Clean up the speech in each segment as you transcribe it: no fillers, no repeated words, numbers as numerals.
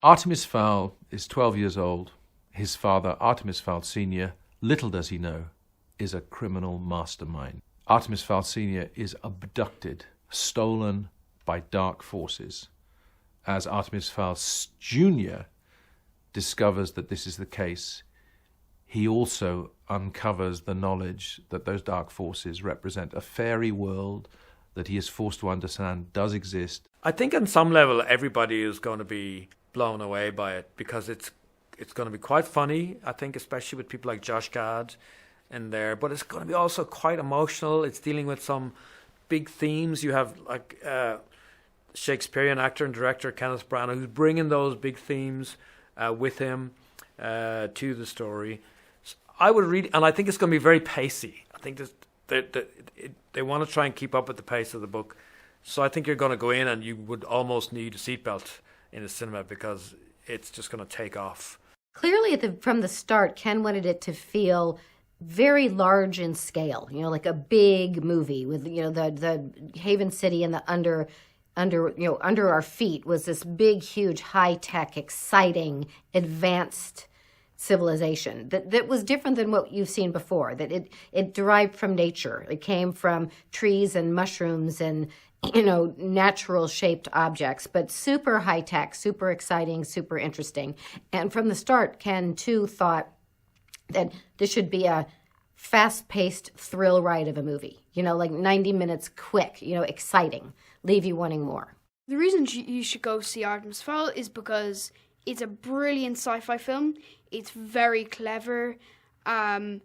Artemis Fowl is 12 years old. His father, Artemis Fowl Sr., little does he know, is a criminal mastermind. Artemis Fowl Sr. is abducted, stolen by dark forces. As Artemis Fowl Jr. discovers that this is the case, he also uncovers the knowledge that those dark forces represent a fairy world that he is forced to understand does exist. I think on some level everybody is going to be blown away by it because it's going to be quite funny, I think, especially with people like Josh Gad in there, but it's going to be also quite emotional. It's dealing with some big themes. You have like Shakespearean actor and director Kenneth Branagh, who's bringing those big themes with him to the story. So I would read, and I think it's going to be very pacey. I think they want to try and keep up with the pace of the book. So I think you're going to go in and you would almost need a seatbelt in the cinema because it's just going to take off. Clearly, from the start, Ken wanted it to feel very large in scale, like a big movie with, the Haven City and the under our feet was this big, huge, high-tech, exciting, advanced civilization that was different than what you've seen before, that it derived from nature. It came from trees and mushrooms and, natural shaped objects, but super high tech, super exciting, super interesting. And from the start, Ken too thought that this should be a fast-paced thrill ride of a movie, like 90 minutes quick, exciting, leave you wanting more. The reason you should go see Artemis Fowl is because it's a brilliant sci-fi film. It's very clever. The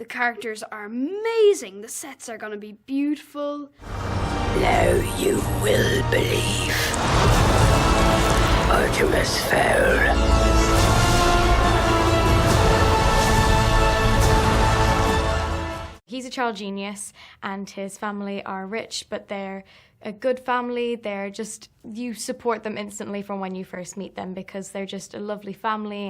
characters are amazing. The sets are going to be beautiful. Now you will believe. Artemis Fowl. He's a child genius and his family are rich, but they're a good family. You support them instantly from when you first meet them because they're just a lovely family.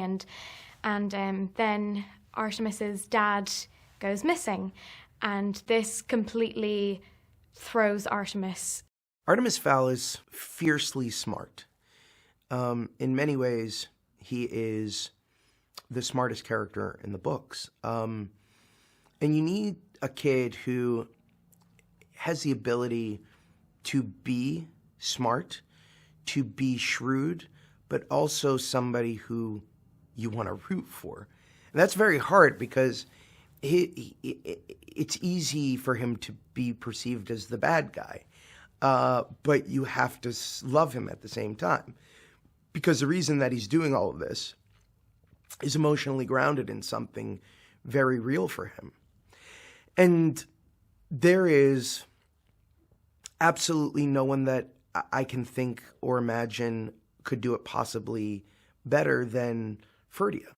And then Artemis's dad goes missing, and this completely throws Artemis. Artemis Fowl is fiercely smart. In many ways, he is the smartest character in the books. And you need a kid who has the ability to be smart, to be shrewd, but also somebody who you want to root for. And that's very hard because it's easy for him to be perceived as the bad guy, but you have to love him at the same time. Because the reason that he's doing all of this is emotionally grounded in something very real for him. And there is absolutely no one that I can think or imagine could do it possibly better than Ferdia.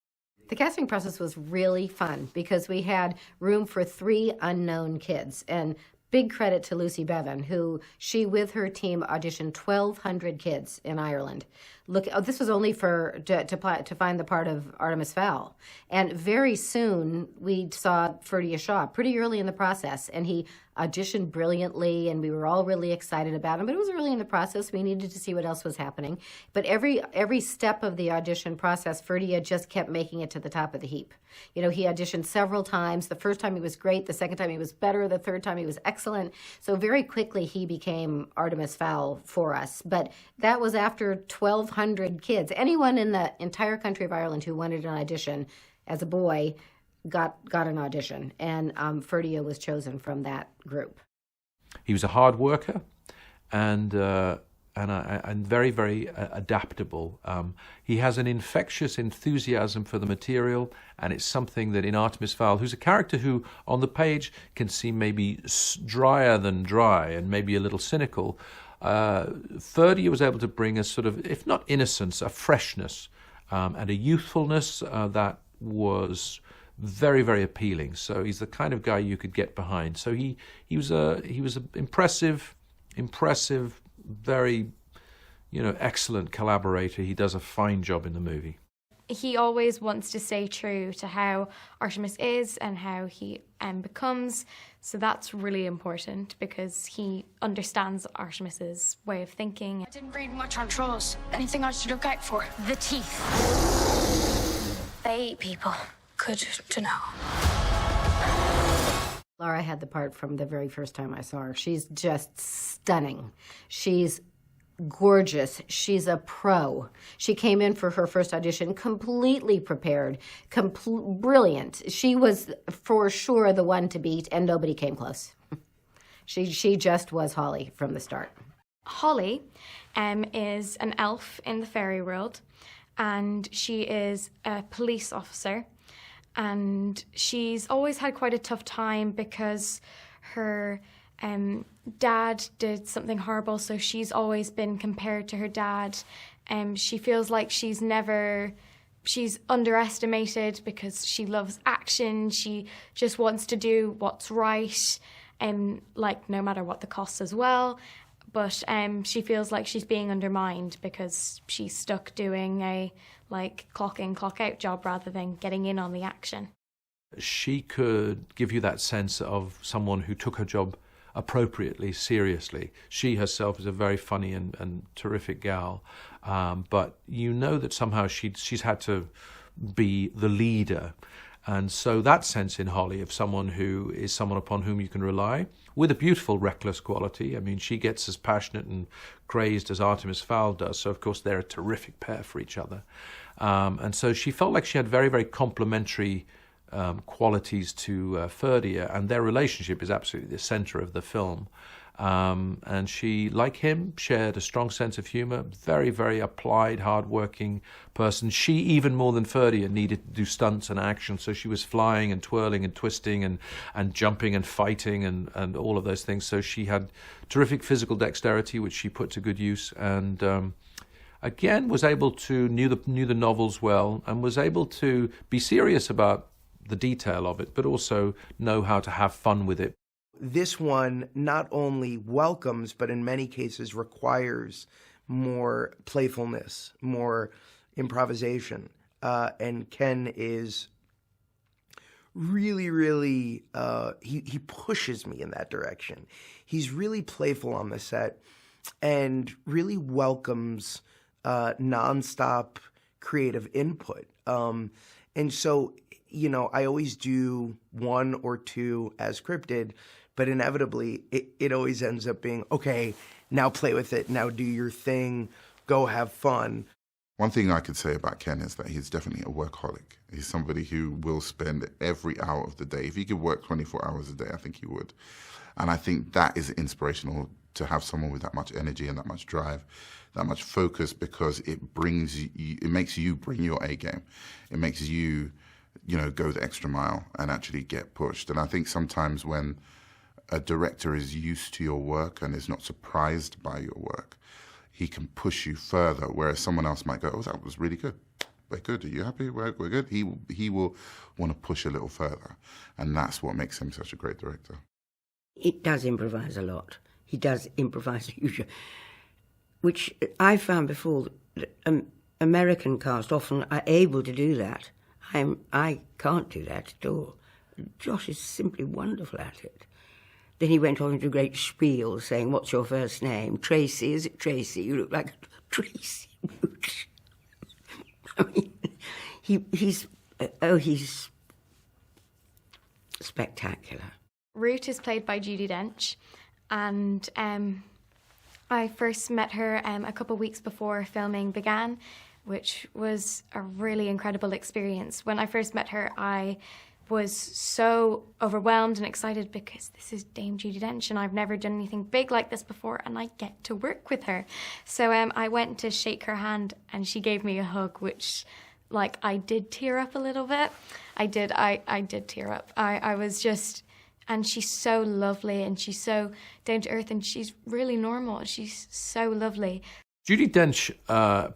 The casting process was really fun because we had room for 3 unknown kids, and big credit to Lucy Bevan, who she with her team auditioned 1,200 kids in Ireland. This was only to find the part of Artemis Fowl. And very soon we saw Ferdia Shaw pretty early in the process, and he auditioned brilliantly, and we were all really excited about him. But it was early in the process. We needed to see what else was happening. But every step of the audition process, Ferdia just kept making it to the top of the heap. He auditioned several times. The first time he was great. The second time he was better. The third time he was excellent. So very quickly he became Artemis Fowl for us. But that was after 1,200 kids. Anyone in the entire country of Ireland who wanted an audition as a boy got an audition, and Ferdia was chosen from that group. He was a hard worker and very, very adaptable. He has an infectious enthusiasm for the material, and it's something that in Artemis Fowl, who's a character who on the page can seem maybe drier than dry and maybe a little cynical, Ferdia was able to bring a sort of, if not innocence, a freshness and a youthfulness that was very, very appealing. So he's the kind of guy you could get behind. So he was an impressive, very, excellent collaborator. He does a fine job in the movie. he always wants to stay true to how Artemis is and how he becomes. So that's really important because he understands Artemis's way of thinking. I didn't read much on trolls. Anything I should look out for? The teeth. They eat people. Good to know. Laura had the part from the very first time I saw her. She's just stunning. She's gorgeous. She's a pro. She came in for her first audition completely prepared, brilliant. She was for sure the one to beat, and nobody came close. She just was Holly from the start. Holly is an elf in the fairy world, and she is a police officer. And she's always had quite a tough time because her dad did something horrible, so she's always been compared to her dad. She feels like she's underestimated because she loves action. She just wants to do what's right, like no matter what the cost as well. But she feels like she's being undermined because she's stuck doing a clock in, clock out job rather than getting in on the action. She could give you that sense of someone who took her job appropriately, seriously. She herself is a very funny and terrific gal, but you know that somehow she's had to be the leader. And so that sense in Holly of someone who is someone upon whom you can rely, with a beautiful reckless quality. I mean, she gets as passionate and crazed as Artemis Fowl does, so of course they're a terrific pair for each other. And so she felt like she had very, very complementary qualities to Ferdia, and their relationship is absolutely the centre of the film. And she, like him, shared a strong sense of humour, very, very applied, hard-working person. She, even more than Ferdia, needed to do stunts and action, so she was flying and twirling and twisting and jumping and fighting and all of those things. So she had terrific physical dexterity, which she put to good use, and again was able to knew the novels well and was able to be serious about the detail of it, but also know how to have fun with it. This one not only welcomes, but in many cases requires more playfulness, more improvisation. And Ken is really, really, he pushes me in that direction. He's really playful on the set and really welcomes nonstop creative input. And so, you know, I always do one or two as scripted, but inevitably it always ends up being, okay, now play with it, now do your thing, go have fun. One thing I could say about Ken is that he's definitely a workaholic. He's somebody who will spend every hour of the day. If he could work 24 hours a day, I think he would. And I think that is inspirational to have someone with that much energy and that much drive, that much focus, because it makes you bring your A game. It makes you, you know, go the extra mile and actually get pushed. And I think sometimes when a director is used to your work and is not surprised by your work, he can push you further, whereas someone else might go, oh, that was really good. We're good. Are you happy? We're good. He will want to push a little further. And that's what makes him such a great director. It does improvise a lot. He does improvise hugely, which I found before that American cast often are able to do that. I can't do that at all. Josh is simply wonderful at it. Then he went on into a great spiel saying, what's your first name? Tracy, is it Tracy? You look like Tracy. I mean, he's spectacular. Ruth is played by Judi Dench, and I first met her a couple of weeks before filming began, which was a really incredible experience. When I first met her, I was so overwhelmed and excited because this is Dame Judi Dench and I've never done anything big like this before and I get to work with her. So I went to shake her hand and she gave me a hug, which, like, I did tear up a little bit. I did tear up. I was just... And she's so lovely and she's so down to earth and she's really normal. She's so lovely. Judi Dench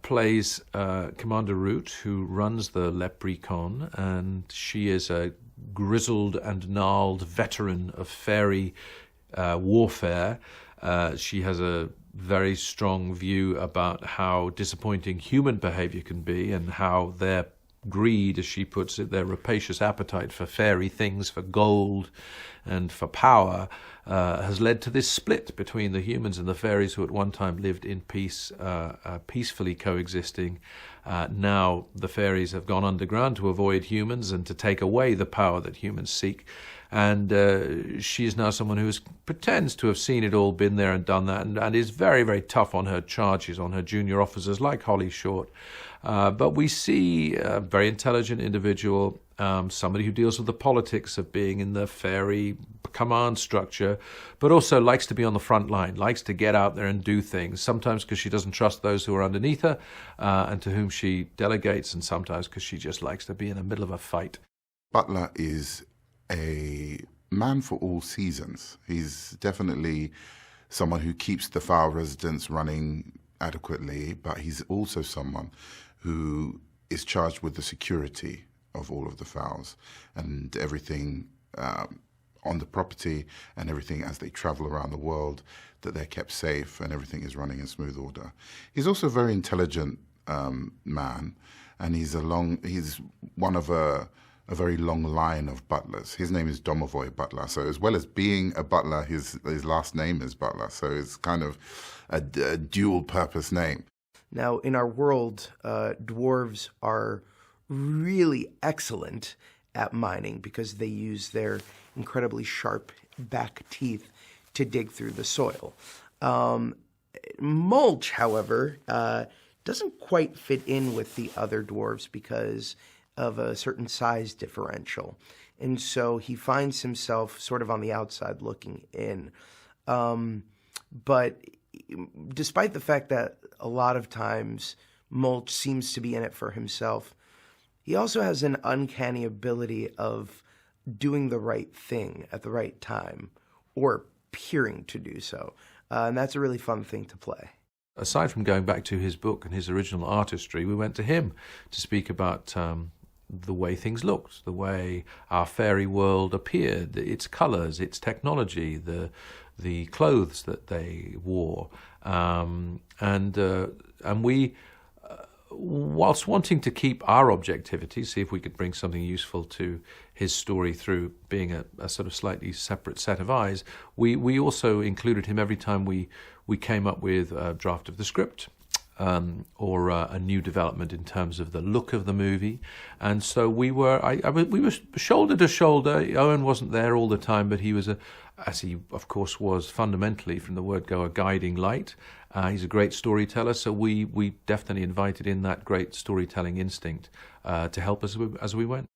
plays Commander Root, who runs the Leprechaun, and she is a grizzled and gnarled veteran of fairy warfare. She has a very strong view about how disappointing human behaviour can be and how their greed, as she puts it, their rapacious appetite for fairy things, for gold and for power, has led to this split between the humans and the fairies who at one time lived in peace, peacefully coexisting. Now the fairies have gone underground to avoid humans and to take away the power that humans seek. And she is now someone who pretends to have seen it all, been there and done that, and is very, very tough on her charges, on her junior officers, like Holly Short. But we see a very intelligent individual, somebody who deals with the politics of being in the fairy command structure, but also likes to be on the front line, likes to get out there and do things, sometimes because she doesn't trust those who are underneath her and to whom she delegates, and sometimes because she just likes to be in the middle of a fight. Butler is a man for all seasons. He's definitely someone who keeps the Fowl residence running adequately, but he's also someone who is charged with the security of all of the fowls and everything on the property and everything as they travel around the world, that they're kept safe and everything is running in smooth order. He's also a very intelligent man, and he's one of a very long line of butlers. His name is Domovoy Butler. So as well as being a butler, his last name is Butler. So it's kind of a dual-purpose name. Now, in our world, dwarves are really excellent at mining because they use their incredibly sharp back teeth to dig through the soil. Mulch, however, doesn't quite fit in with the other dwarves because of a certain size differential. And so he finds himself sort of on the outside looking in. But despite the fact that a lot of times Mulch seems to be in it for himself, he also has an uncanny ability of doing the right thing at the right time, or appearing to do so. And that's a really fun thing to play. Aside from going back to his book and his original artistry, we went to him to speak about the way things looked, the way our fairy world appeared, its colours, its technology, the clothes that they wore, and we, whilst wanting to keep our objectivity, see if we could bring something useful to his story through being a sort of slightly separate set of eyes, we also included him every time we came up with a draft of the script. Or a new development in terms of the look of the movie, and so we were shoulder to shoulder. Owen wasn't there all the time, but he was as he of course was fundamentally from the word go, a guiding light. He's a great storyteller, so we definitely invited in that great storytelling instinct to help us as we went.